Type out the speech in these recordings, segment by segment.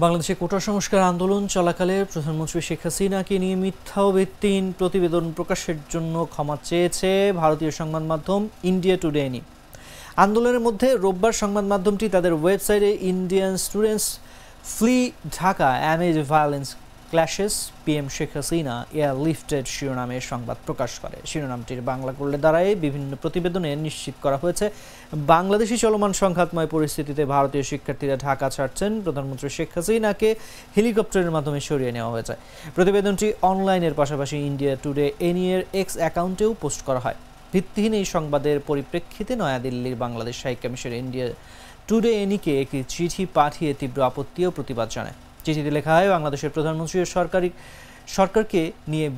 বাংলাদেশে কোটা সংস্কার আন্দোলন চলাকালে প্রধানমন্ত্রী শেখ হাসিনাকে নিয়ে মিথ্যা ও ভিত্তিহীন প্রতিবেদন প্রকাশের জন্য ক্ষমা চেয়েছে ভারতীয় সংবাদ মাধ্যম ইন্ডিয়া টুডে। আন্দোলনের মধ্যে রোববার সংবাদ মাধ্যমটি তাদের ওয়েবসাইটে Indian students flee Dhaka amid violence clashes PM Sheikh Hasina airlifted শিরোনামে সংবাদ প্রকাশ করে। শিরোনামটির বাংলা করলে দাঁড়ায় বিভিন্ন প্রতিবেদনে নিশ্চিত করা হয়েছে বাংলাদেশি চলমান সংঘাতময় পরিস্থিতিতে ভারতীয় শিক্ষার্থীরা ঢাকা ছাড়ছেন, প্রধানমন্ত্রী শেখ হাসিনাকে হেলিকপ্টারের মাধ্যমে সরিয়ে নেওয়া হয়েছে। প্রতিবেদনটি অনলাইনের পাশাপাশি ইন্ডিয়া টুডে এর এক্স অ্যাকাউন্টেও পোস্ট করা হয়। ভিত্তিহীন এই সংবাদের পরিপ্রেক্ষিতে নয়াদিল্লির Bangladesh high commission India Today কে একটি চিঠি পাঠিয়ে তীব্র আপত্তি ও প্রতিবাদ জানায়। চিঠিতে লেখা হয়, বাংলাদেশের প্রধানমন্ত্রী ও সরকারকে নিয়ে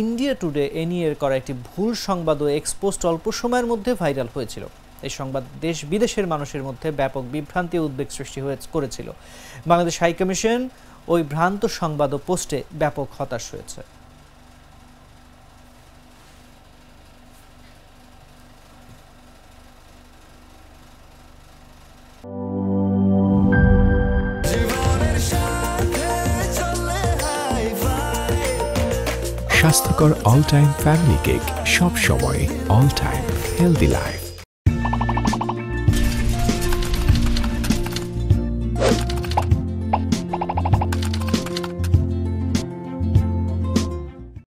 ইন্ডিয়া টুডে এর করা একটি ভুল সংবাদ ও এক্সপোস্ট অল্প সময়ের মধ্যে ভাইরাল হয়েছিল। এই সংবাদ দেশ বিদেশের মানুষের মধ্যে ব্যাপক বিভ্রান্তি ও উদ্বেগ সৃষ্টি করেছিল। বাংলাদেশ হাই কমিশন ওই ভ্রান্ত সংবাদ ও পোস্টে ব্যাপক হতাশ হয়েছে। স্বাস্থ্যকর অল টাইম ফ্যামিলি কেক, সব সময় অল টাইম হেলদি লাইফ।